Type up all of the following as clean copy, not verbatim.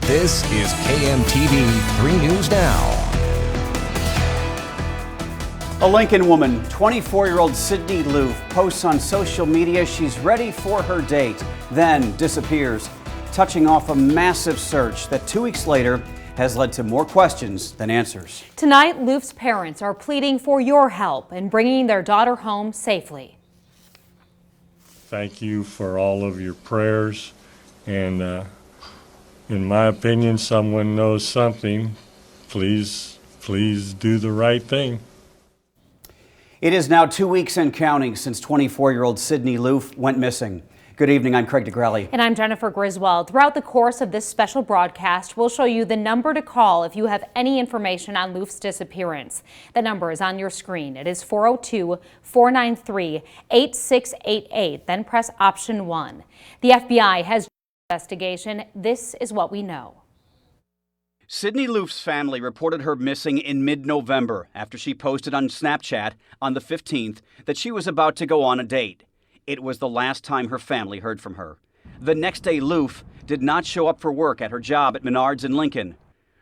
This is KMTV 3 News Now. A Lincoln woman, 24-year-old Sydney Loof, posts on social media she's ready for her date, then disappears, touching off a massive search that 2 weeks later has led to more questions than answers. Tonight, Loof's parents are pleading for your help in bringing their daughter home safely. Thank you for all of your prayers, and in my opinion, someone knows something. Please do the right thing. It is now 2 weeks and counting since 24-year-old Sydney Loof went missing. Good evening, I'm Craig DeGrelli. And I'm Jennifer Griswold. Throughout the course of this special broadcast, we'll show you the number to call if you have any information on Loof's disappearance. The number is on your screen. It is 402-493-8688. Then press option 1. The FBI has investigation. This is what we know. Sydney Loof's family reported her missing in mid-November after she posted on Snapchat on the 15th that she was about to go on a date. It was the last time her family heard from her. The next day, Loof did not show up for work at her job at Menards in Lincoln.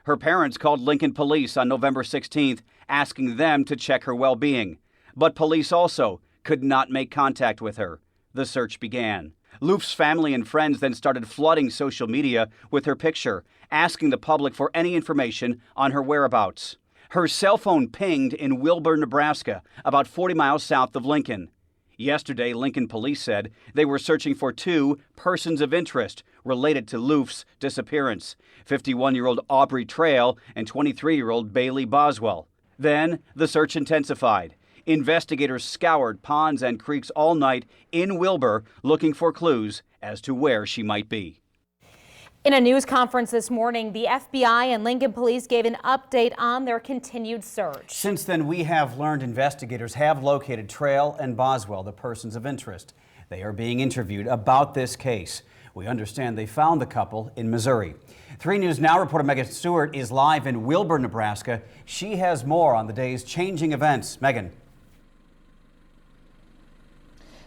Her parents called Lincoln police on November 16th, asking them to check her well-being. But police also could not make contact with her. The search began. Loof's family and friends then started flooding social media with her picture, asking the public for any information on her whereabouts. Her cell phone pinged in Wilbur, Nebraska, about 40 miles south of Lincoln. Yesterday, Lincoln police said they were searching for 2 persons of interest related to Loof's disappearance, 51-year-old Aubrey Trail and 23-year-old Bailey Boswell. Then the search intensified. Investigators scoured ponds and creeks all night in Wilbur looking for clues as to where she might be. In a news conference this morning, the FBI and Lincoln police gave an update on their continued search. Since then, we have learned investigators have located Trail and Boswell, the persons of interest. They are being interviewed about this case. We understand they found the couple in Missouri. 3 News Now reporter Megan Stewart is live in Wilbur, Nebraska. She has more on the day's changing events. Megan.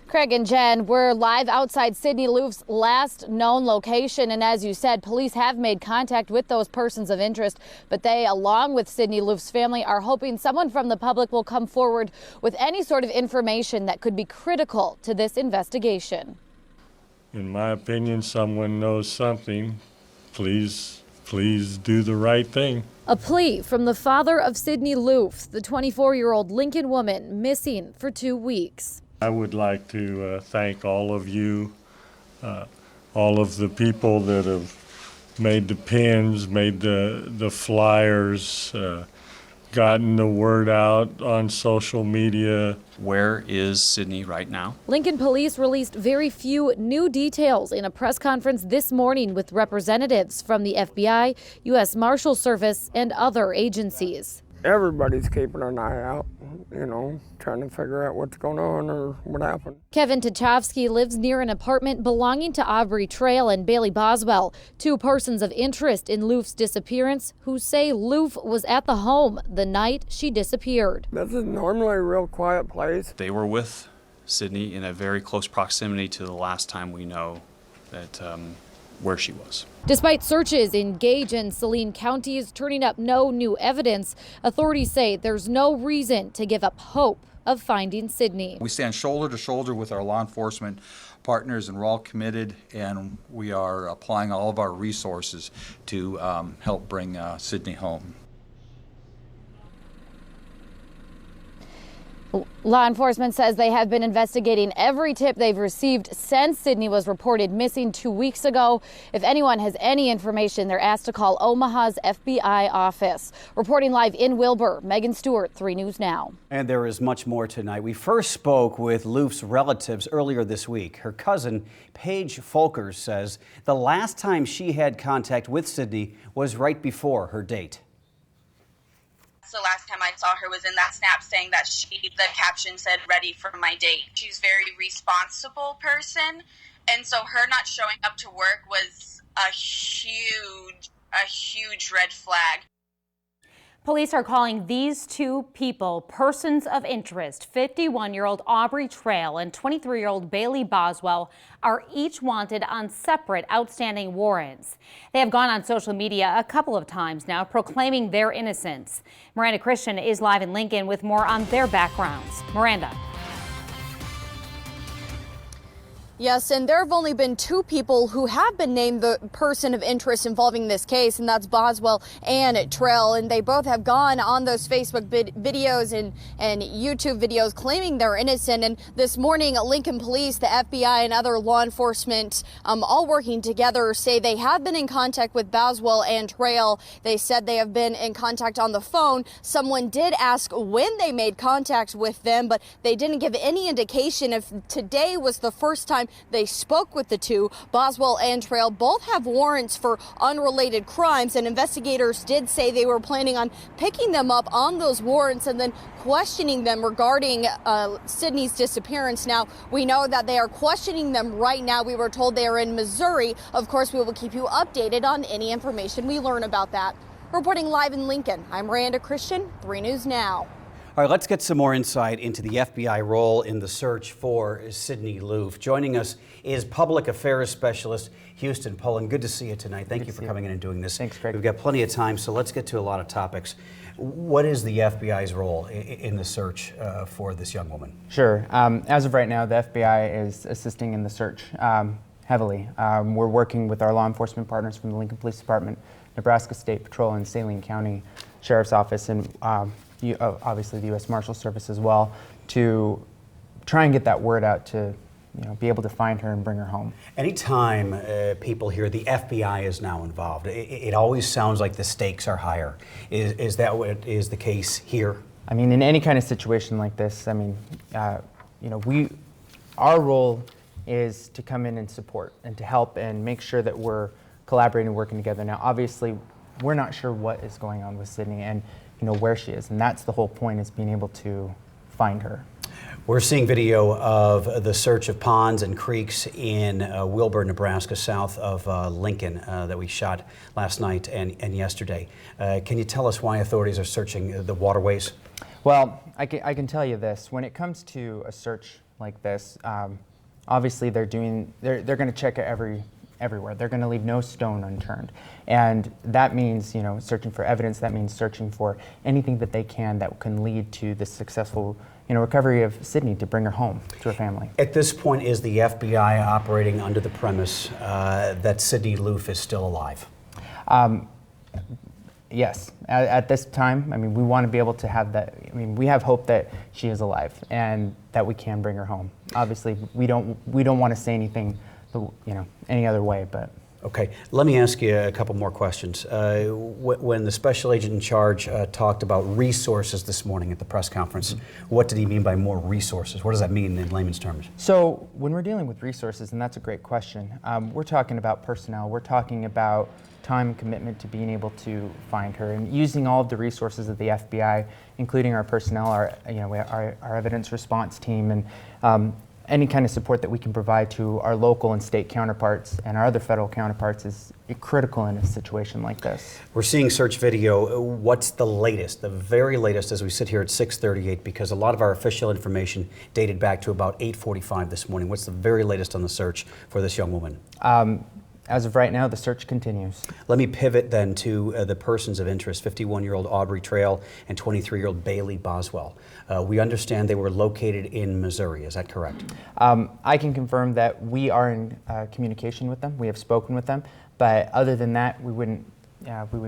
Craig and Jen, we're live outside Sydney Loof's last known location. And as you said, police have made contact with those persons of interest. But they, along with Sydney Loof's family, are hoping someone from the public will come forward with any sort of information that could be critical to this investigation. In my opinion, someone knows something. Please do the right thing. A plea from the father of Sydney Loof, the 24-year-old Lincoln woman missing for 2 weeks. I would like to thank all of you, all of the people that have made the pins, made the flyers, gotten the word out on social media. Where is Sydney right now? Lincoln police released very few new details in a press conference this morning with representatives from the FBI, U.S. Marshal Service, and other agencies. Everybody's keeping an eye out, trying to figure out what's going on or what happened. Kevin Tachovsky lives near an apartment belonging to Aubrey Trail and Bailey Boswell, 2 persons of interest in Loof's disappearance, who say Loof was at the home the night she disappeared. This is normally a real quiet place. They were with Sydney in a very close proximity to the last time we know that where she was. Despite searches in Gage and Saline counties turning up no new evidence, authorities say there's no reason to give up hope of finding Sydney. We stand shoulder to shoulder with our law enforcement partners, and we're all committed, and we are applying all of our resources to help bring Sydney home. Law enforcement says they have been investigating every tip they've received since Sydney was reported missing 2 weeks ago. If anyone has any information, they're asked to call Omaha's FBI office. Reporting live in Wilbur, Megan Stewart, 3 News Now. And there is much more tonight. We first spoke with Loof's relatives earlier this week. Her cousin, Paige Folkers, says the last time she had contact with Sydney was right before her date. The last time I saw her was in that snap saying that the caption said, "ready for my date." She's a very responsible person, and so her not showing up to work was a huge red flag. Police are calling these two people persons of interest. 51-year-old Aubrey Trail and 23-year-old Bailey Boswell are each wanted on separate outstanding warrants. They have gone on social media a couple of times now proclaiming their innocence. Miranda Christian is live in Lincoln with more on their backgrounds. Miranda. Yes, and there have only been two people who have been named the person of interest involving this case, and that's Boswell and Trail. And they both have gone on those Facebook videos and YouTube videos claiming they're innocent. And this morning, Lincoln Police, the FBI, and other law enforcement, all working together, say they have been in contact with Boswell and Trail. They said they have been in contact on the phone. Someone did ask when they made contact with them, but they didn't give any indication if today was the first time they spoke with the two. Boswell and Trail both have warrants for unrelated crimes, and investigators did say they were planning on picking them up on those warrants and then questioning them regarding Sydney's disappearance. Now, we know that they are questioning them right now. We were told they are in Missouri. Of course, we will keep you updated on any information we learn about that. Reporting live in Lincoln, I'm Miranda Christian, 3 News Now. All right, let's get some more insight into the FBI role in the search for Sydney Loof. Joining us is Public Affairs Specialist Houston Pullen. Good to see you tonight. Thank you for coming in and doing this. Thanks, Craig. We've got plenty of time, so let's get to a lot of topics. What is the FBI's role in the search for this young woman? Sure. As of right now, the FBI is assisting in the search heavily. We're working with our law enforcement partners from the Lincoln Police Department, Nebraska State Patrol, and Saline County Sheriff's Office, and obviously the U.S. Marshal Service as well, to try and get that word out to be able to find her and bring her home. Anytime people hear the FBI is now involved, it always sounds like the stakes are higher. Is that what is the case here? I mean, in any kind of situation like this, I mean, our role is to come in and support and to help and make sure that we're collaborating and working together. Now, obviously, we're not sure what is going on with Sydney and where she is, and that's the whole point, is being able to find her. We're seeing video of the search of ponds and creeks in Wilbur, Nebraska, south of Lincoln, that we shot last night and yesterday. Can you tell us why authorities are searching the waterways? Well, I can tell you this. When it comes to a search like this, obviously they're going to check everywhere. They're going to leave no stone unturned. And that means, searching for evidence. That means searching for anything that they can that can lead to the successful, recovery of Sydney to bring her home to her family. At this point, is the FBI operating under the premise that Sydney Loof is still alive? Yes. At this time, I mean, we want to be able to have that. I mean, we have hope that she is alive and that we can bring her home. Obviously, we don't want to say anything, any other way, but. Okay, let me ask you a couple more questions. When the special agent in charge talked about resources this morning at the press conference, what did he mean by more resources? What does that mean in layman's terms? So when we're dealing with resources, and that's a great question, we're talking about personnel, we're talking about time and commitment to being able to find her, and using all of the resources of the FBI, including our personnel, our evidence response team, and any kind of support that we can provide to our local and state counterparts and our other federal counterparts is critical in a situation like this. We're seeing search video. What's the latest, the very latest, as we sit here at 6:38, because a lot of our official information dated back to about 8:45 this morning. What's the very latest on the search for this young woman? As of right now, the search continues. Let me pivot then to the persons of interest, 51-year-old Aubrey Trail and 23-year-old Bailey Boswell. We understand they were located in Missouri. Is that correct? I can confirm that we are in communication with them. We have spoken with them, but other than that, we wouldn't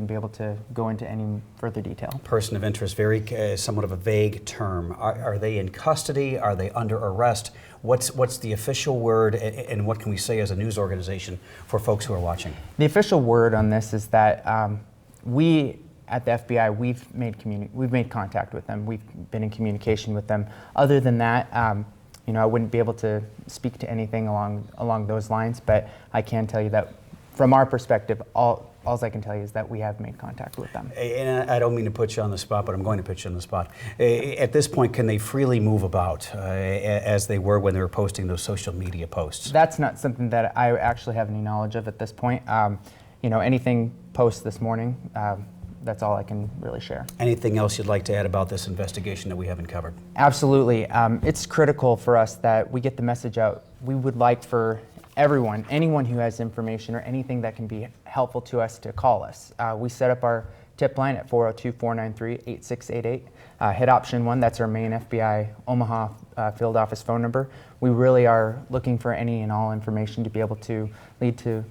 be able to go into any further detail. Person of interest, very somewhat of a vague term. Are they in custody? Are they under arrest? What's the official word, and what can we say as a news organization for folks who are watching? The official word on this is that we at the FBI, we've made contact with them. We've been in communication with them. Other than that, I wouldn't be able to speak to anything along those lines, but I can tell you that from our perspective, all I can tell you is that we have made contact with them. And I don't mean to put you on the spot, but I'm going to put you on the spot. At this point, can they freely move about as they were when they were posting those social media posts? That's not something that I actually have any knowledge of at this point. Anything post this morning, that's all I can really share. Anything else you'd like to add about this investigation that we haven't covered? Absolutely. It's critical for us that we get the message out. We would like for everyone, anyone who has information or anything that can be helpful to us, to call us. We set up our tip line at 402-493-8688. Hit option 1, that's our main FBI Omaha field office phone number. We really are looking for any and all information to be able to lead to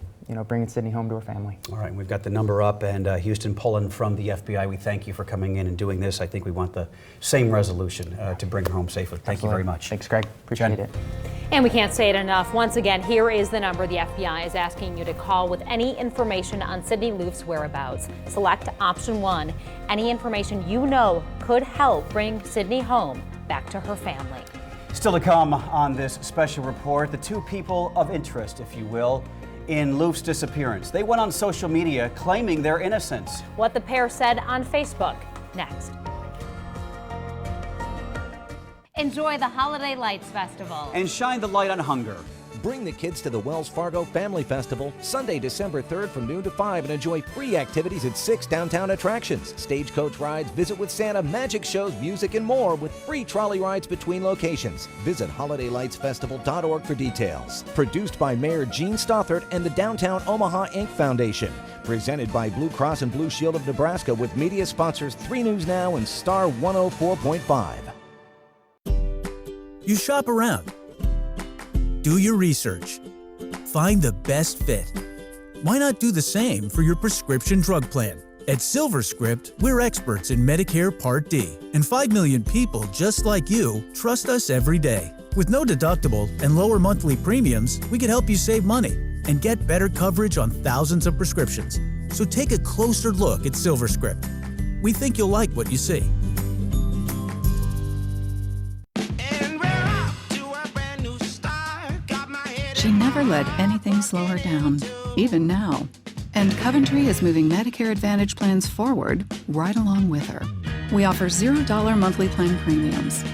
bringing Sydney home to her family. All right, we've got the number up, and Houston Pullen from the FBI, we thank you for coming in and doing this. I think we want the same resolution to bring her home safely. Thank you very much. Thanks, Greg. Appreciate it. And we can't say it enough. Once again, here is the number the FBI is asking you to call with any information on Sydney Loof's whereabouts. Select option 1. Any information you know could help bring Sydney home back to her family. Still to come on this special report, the 2 people of interest, if you will, in Loof's disappearance. They went on social media claiming their innocence. What the pair said on Facebook, next. Enjoy the Holiday Lights Festival. And shine the light on hunger. Bring the kids to the Wells Fargo Family Festival Sunday, December 3rd from noon to 5 and enjoy free activities at 6 downtown attractions. Stagecoach rides, Visit with Santa, magic shows, music, and more with free trolley rides between locations. Visit holidaylightsfestival.org for details. Produced by Mayor Gene Stothert and the Downtown Omaha Inc. Foundation. Presented by Blue Cross and Blue Shield of Nebraska with media sponsors 3 News Now and Star 104.5. You shop around. Do your research. Find the best fit. Why not do the same for your prescription drug plan? At SilverScript, we're experts in Medicare Part D, and 5 million people just like you trust us every day. With no deductible and lower monthly premiums, we can help you save money and get better coverage on thousands of prescriptions. So take a closer look at SilverScript. We think you'll like what you see. She never let anything slow her down, even now. And Coventry is moving Medicare Advantage plans forward right along with her. We offer $0 monthly plan premiums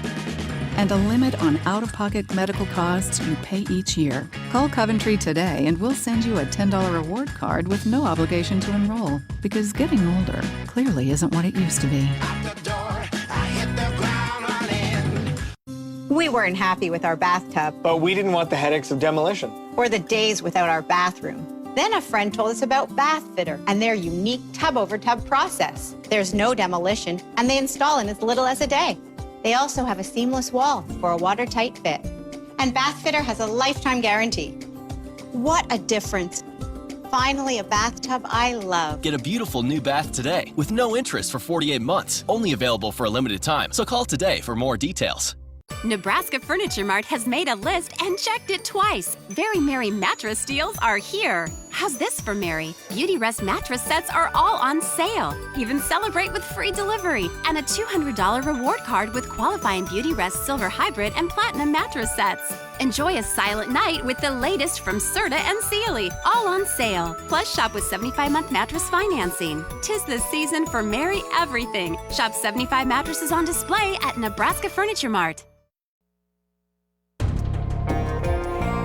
and a limit on out-of-pocket medical costs you pay each year. Call Coventry today and we'll send you a $10 reward card with no obligation to enroll, because getting older clearly isn't what it used to be. We weren't happy with our bathtub. But we didn't want the headaches of demolition. Or the days without our bathroom. Then a friend told us about Bath Fitter and their unique tub-over-tub process. There's no demolition, and they install in as little as a day. They also have a seamless wall for a watertight fit. And Bath Fitter has a lifetime guarantee. What a difference. Finally, a bathtub I love. Get a beautiful new bath today with no interest for 48 months. Only available for a limited time. So call today for more details. Nebraska Furniture Mart has made a list and checked it twice. Very Merry mattress deals are here. How's this for Mary? Beauty Rest mattress sets are all on sale. Even celebrate with free delivery and a $200 reward card with qualifying Beauty Rest Silver Hybrid and Platinum mattress sets. Enjoy a silent night with the latest from Serta and Sealy, all on sale. Plus, shop with 75-month mattress financing. 'Tis the season for Merry everything. Shop 75 mattresses on display at Nebraska Furniture Mart.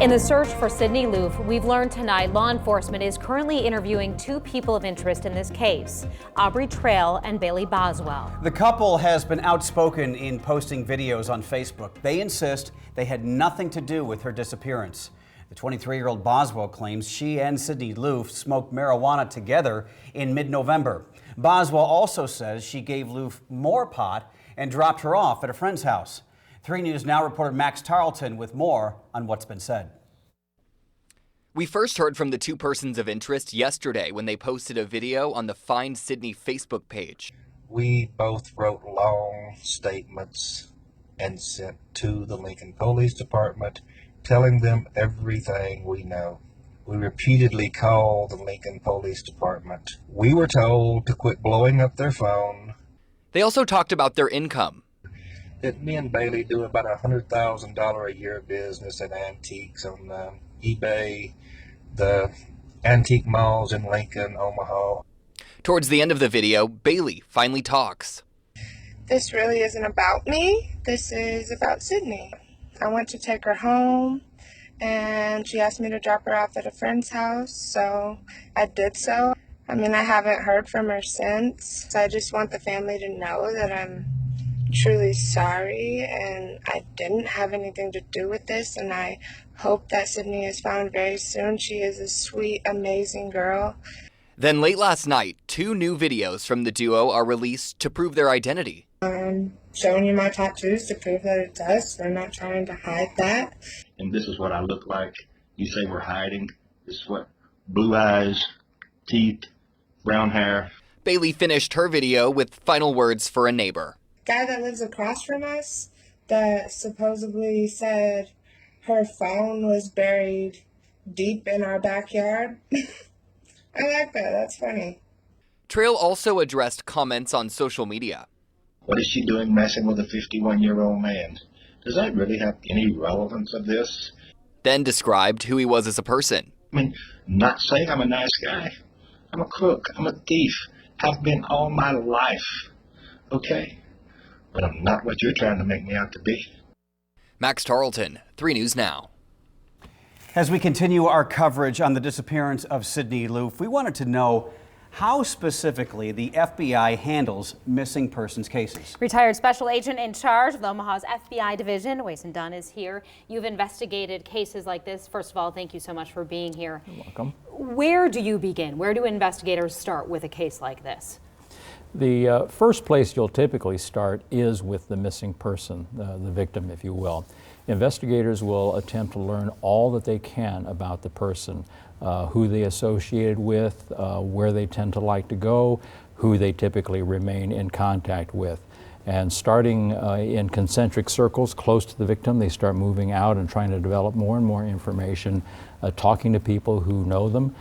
In the search for Sydney Loof, we've learned tonight law enforcement is currently interviewing 2 people of interest in this case, Aubrey Trail and Bailey Boswell. The couple has been outspoken in posting videos on Facebook. They insist they had nothing to do with her disappearance. The 23-year-old Boswell claims she and Sydney Loof smoked marijuana together in mid-November. Boswell also says she gave Loof more pot and dropped her off at a friend's house. 3 News Now reporter Max Tarleton with more on what's been said. We first heard from the 2 persons of interest yesterday when they posted a video on the Find Sydney Facebook page. We both wrote long statements and sent to the Lincoln Police Department telling them everything we know. We repeatedly called the Lincoln Police Department. We were told to quit blowing up their phone. They also talked about their income. That me and Bailey do about $100,000 a year business in antiques on eBay, the antique malls in Lincoln, Omaha. Towards the end of the video, Bailey finally talks. This really isn't about me. This is about Sydney. I went to take her home, and she asked me to drop her off at a friend's house, so I did so. I mean, I haven't heard from her since. So I just want the family to know that I'm truly sorry and I didn't have anything to do with this, and I hope that Sydney is found very soon. She is a sweet, amazing girl. Then late last night, 2 new videos from the duo are released to prove their identity. I'm showing you my tattoos to prove that it's us. We're not trying to hide that. And this is what I look like. You say we're hiding. This is what blue eyes, teeth, brown hair. Bailey finished her video with final words for a neighbor. Guy that lives across from us that supposedly said her phone was buried deep in our backyard. I like that. That's funny. Trail also addressed comments on social media. What is she doing messing with a 51-year-old man? Does that really have any relevance of this? Then described who he was as a person. I mean, not saying I'm a nice guy. I'm a crook. I'm a thief. Have been all my life. Okay? But I'm not what you're trying to make me out to be. Max Tarleton, 3 News Now. As we continue our coverage on the disappearance of Sydney Loof, we wanted to know how specifically the FBI handles missing persons cases. Retired special agent in charge of Omaha's FBI division, Wason Dunn, is here. You've investigated cases like this. First of all, thank you so much for being here. You're welcome. Where do you begin? Where do investigators start with a case like this? The first place you'll typically start is with the missing person, the victim, if you will. Investigators will attempt to learn all that they can about the person, who they associated with, where they tend to like to go, who they typically remain in contact with. And starting in concentric circles close to the victim, they start moving out and trying to develop more and more information, talking to people who know them,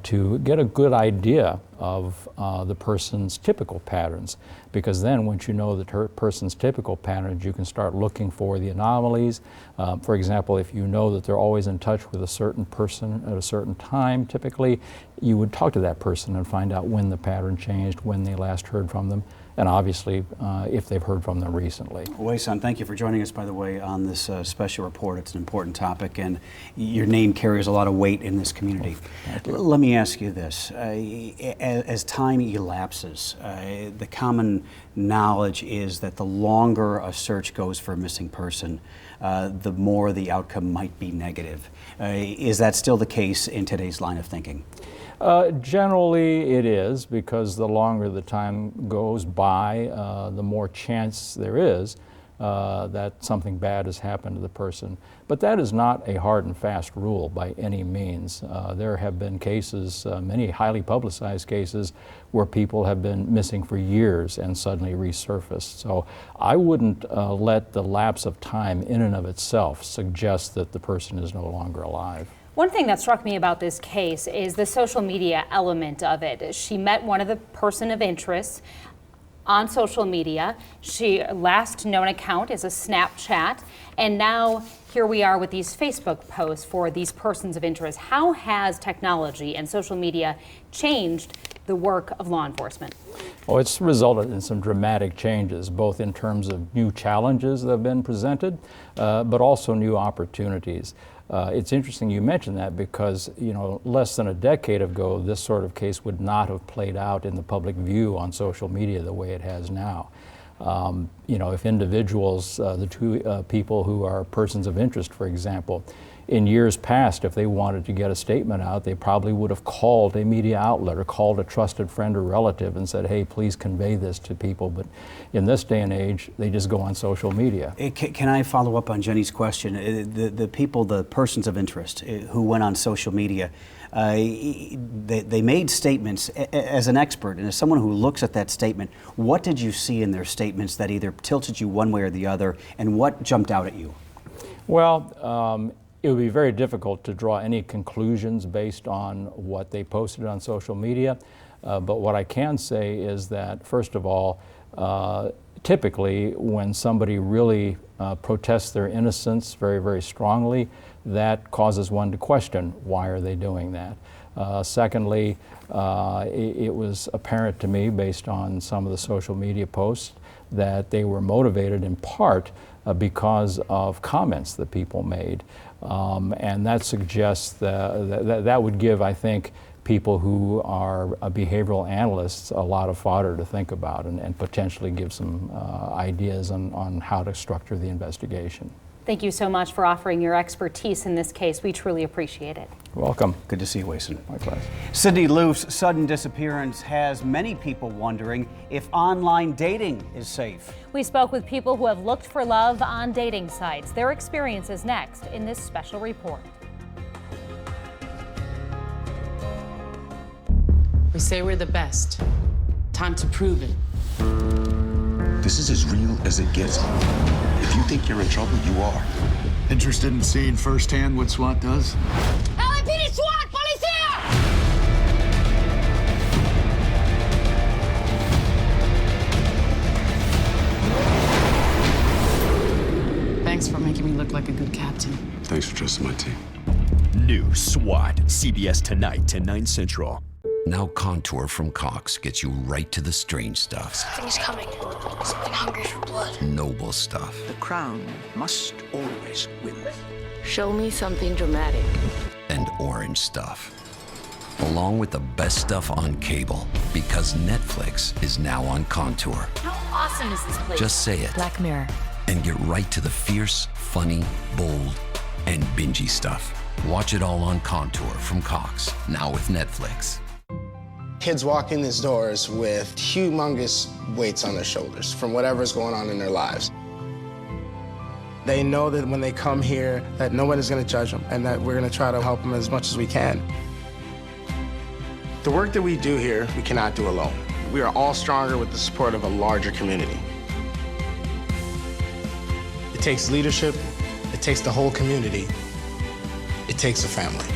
to get a good idea of the person's typical patterns. Because then once you know the person's typical patterns, you can start looking for the anomalies. For example, if you know that they're always in touch with a certain person at a certain time, typically, you would talk to that person and find out when the pattern changed, when they last heard from them, and obviously if they've heard from them recently. Wei-san, thank you for joining us, by the way, on this special report. It's an important topic, and your name carries a lot of weight in this community. Let me ask you this. As time elapses, the common knowledge is that the longer a search goes for a missing person, the more the outcome might be negative. Is that still the case in today's line of thinking? Generally it is, because the longer the time goes by, the more chance there is that something bad has happened to the person. But that is not a hard and fast rule by any means. There have been cases, many highly publicized cases, where people have been missing for years and suddenly resurfaced. So I wouldn't let the lapse of time in and of itself suggest that the person is no longer alive. One thing that struck me about this case is the social media element of it. She met one of the person of interest on social media. She last known account is a Snapchat, and now here we are with these Facebook posts for these persons of interest. How has technology and social media changed the work of law enforcement? Well, it's resulted in some dramatic changes, both in terms of new challenges that have been presented, but also new opportunities. It's interesting you mentioned that, because, you know, less than a decade ago, this sort of case would not have played out in the public view on social media the way it has now. You know, if individuals, the two people who are persons of interest, for example, in years past, if they wanted to get a statement out, they probably would have called a media outlet or called a trusted friend or relative and said, hey, please convey this to people. But in this day and age, they just go on social media. Can I follow up on Jenny's question? The people, the persons of interest who went on social media, they made statements. As an expert and as someone who looks at that statement, what did you see in their statements that either tilted you one way or the other, and what jumped out at you? Well, it would be very difficult to draw any conclusions based on what they posted on social media. But what I can say is that, first of all, typically when somebody really protests their innocence very, very strongly, that causes one to question, why are they doing that? Secondly, it was apparent to me, based on some of the social media posts, that they were motivated in part because of comments that people made. And that suggests that would give, I think, people who are behavioral analysts a lot of fodder to think about and potentially give some ideas on how to structure the investigation. Thank you so much for offering your expertise in this case. We truly appreciate it. Welcome. Good to see you, Wason. Likewise. Sydney Loof's sudden disappearance has many people wondering if online dating is safe. We spoke with people who have looked for love on dating sites. Their experience is next in this special report. We say we're the best. Time to prove it. This is as real as it gets. If you think you're in trouble, you are. Interested in seeing firsthand what SWAT does? LAPD SWAT! Police here! Thanks for making me look like a good captain. Thanks for trusting my team. New SWAT, CBS tonight, 10/9 Central. Now Contour from Cox gets you right to the strange stuff. Something's coming. Something hungry for blood. Noble stuff. The crown must always win. Show me something dramatic. And orange stuff. Along with the best stuff on cable. Because Netflix is now on Contour. How awesome is this place? Just say it. Black Mirror. And get right to the fierce, funny, bold, and bingey stuff. Watch it all on Contour from Cox. Now with Netflix. Kids walk in these doors with humongous weights on their shoulders from whatever's going on in their lives. They know that when they come here, that nobody's gonna judge them and that we're gonna try to help them as much as we can. The work that we do here, we cannot do alone. We are all stronger with the support of a larger community. It takes leadership, it takes the whole community, it takes a family.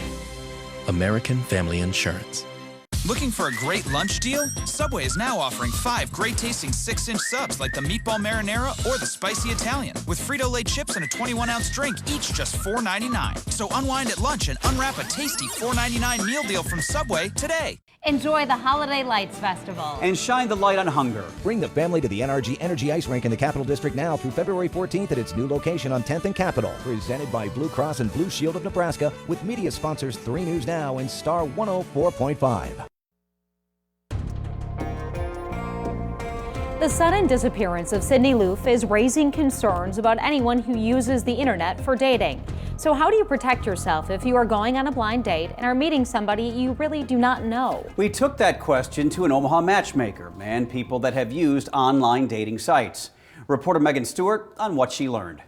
American Family Insurance. Looking for a great lunch deal? Subway is now offering 5 great-tasting 6-inch subs like the Meatball Marinara or the Spicy Italian, with Frito-Lay chips and a 21-ounce drink, each just $4.99. So unwind at lunch and unwrap a tasty $4.99 meal deal from Subway today. Enjoy the Holiday Lights Festival. And shine the light on hunger. Bring the family to the NRG Energy Ice Rink in the Capital District now through February 14th at its new location on 10th and Capitol. Presented by Blue Cross and Blue Shield of Nebraska with media sponsors 3 News Now and Star 104.5. The sudden disappearance of Sydney Loof is raising concerns about anyone who uses the internet for dating. So how do you protect yourself if you are going on a blind date and are meeting somebody you really do not know? We took that question to an Omaha matchmaker and people that have used online dating sites. Reporter Megan Stewart on what she learned.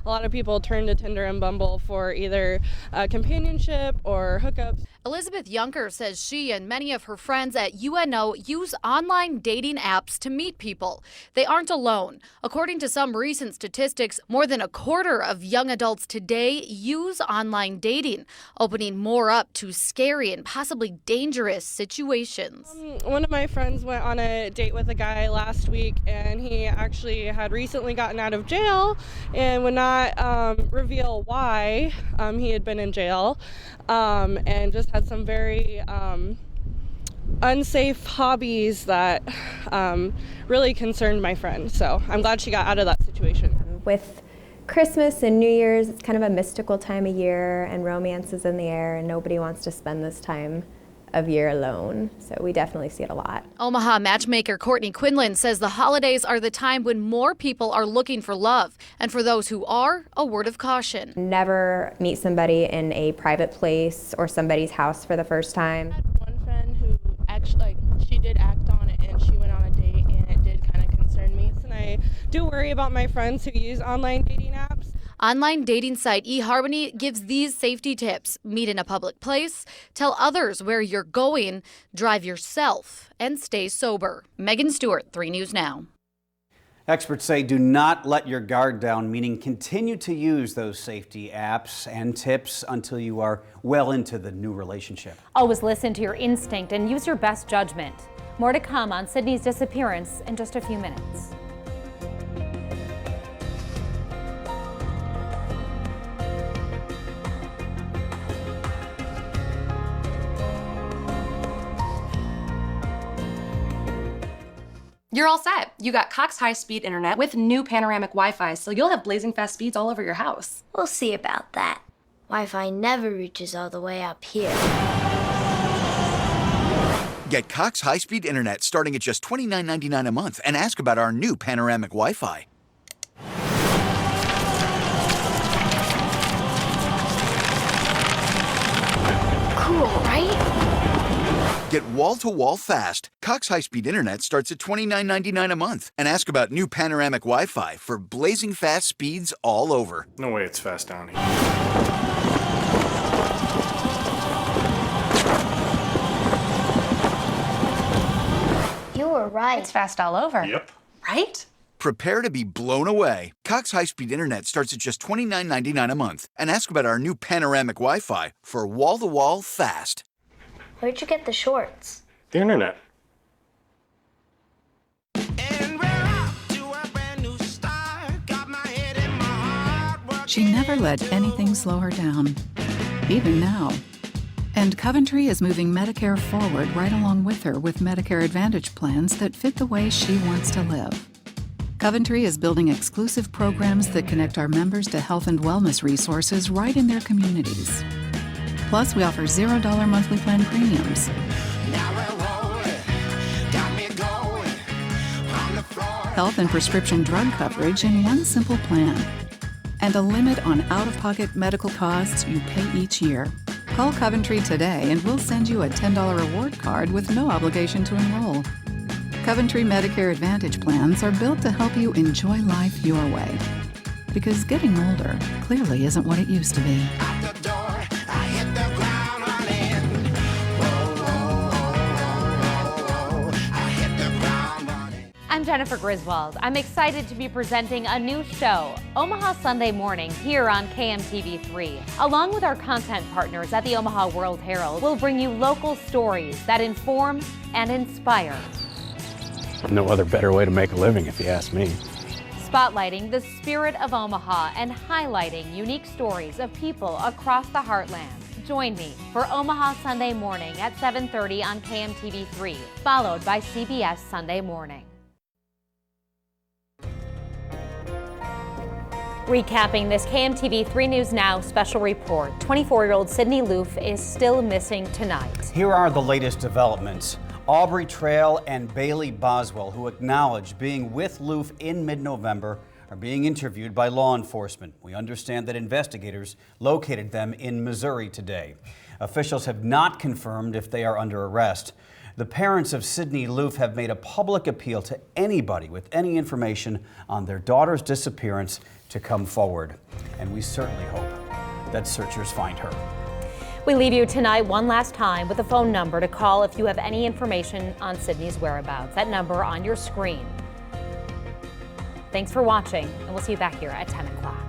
A lot of people turn to Tinder and Bumble for either companionship or hookups. Elizabeth Yunker says she and many of her friends at UNO use online dating apps to meet people. They aren't alone. According to some recent statistics, more than a quarter of young adults today use online dating, opening more up to scary and possibly dangerous situations. One of my friends went on a date with a guy last week, and he actually had recently gotten out of jail and would not reveal why he had been in jail, and just had some very unsafe hobbies that really concerned my friend. So I'm glad she got out of that situation. With Christmas and New Year's, it's kind of a mystical time of year, and romance is in the air, and nobody wants to spend this time of year alone. So we definitely see it a lot. Omaha matchmaker Courtney Quinlan says the holidays are the time when more people are looking for love. And for those who are, a word of caution. Never meet somebody in a private place or somebody's house for the first time. I had one friend who actually, she did act on it, and she went on a date, and it did kind of concern me. And I do worry about my friends who use online dating apps. Online dating site eHarmony gives these safety tips. Meet in a public place, tell others where you're going, drive yourself, and stay sober. Megan Stewart, 3 News Now. Experts say do not let your guard down, meaning continue to use those safety apps and tips until you are well into the new relationship. Always listen to your instinct and use your best judgment. More to come on Sydney's disappearance in just a few minutes. You're all set. You got Cox high-speed internet with new panoramic Wi-Fi, so you'll have blazing fast speeds all over your house. We'll see about that. Wi-Fi never reaches all the way up here. Get Cox high-speed internet starting at just $29.99 a month and ask about our new panoramic Wi-Fi. Cool, right? Get wall-to-wall fast. Cox high-speed internet starts at $29.99 a month and ask about new panoramic Wi-Fi for blazing fast speeds all over. No way it's fast down here. You were right. It's fast all over. Yep. Right? Prepare to be blown away. Cox high-speed internet starts at just $29.99 a month and ask about our new panoramic Wi-Fi for wall-to-wall fast. Where'd you get the shorts? The internet. She never let anything slow her down, even now. And Coventry is moving Medicare forward right along with her with Medicare Advantage plans that fit the way she wants to live. Coventry is building exclusive programs that connect our members to health and wellness resources right in their communities. Plus, we offer $0 monthly plan premiums. Health and prescription drug coverage in one simple plan. And a limit on out-of-pocket medical costs you pay each year. Call Coventry today and we'll send you a $10 reward card with no obligation to enroll. Coventry Medicare Advantage plans are built to help you enjoy life your way. Because getting older clearly isn't what it used to be. I'm Jennifer Griswold. I'm excited to be presenting a new show, Omaha Sunday Morning, here on KMTV3. Along with our content partners at the Omaha World Herald, we'll bring you local stories that inform and inspire. No other better way to make a living, if you ask me. Spotlighting the spirit of Omaha and highlighting unique stories of people across the heartland. Join me for Omaha Sunday Morning at 7:30 on KMTV3, followed by CBS Sunday Morning. Recapping this KMTV3 News Now special report, 24-year-old Sydney Loof is still missing tonight. Here are the latest developments. Aubrey Trail and Bailey Boswell, who acknowledged being with Loof in mid-November, are being interviewed by law enforcement. We understand that investigators located them in Missouri today. Officials have not confirmed if they are under arrest. The parents of Sydney Loof have made a public appeal to anybody with any information on their daughter's disappearance to come forward. And we certainly hope that searchers find her. We leave you tonight one last time with a phone number to call if you have any information on Sydney's whereabouts. That number on your screen. Thanks for watching, and we'll see you back here at 10 o'clock.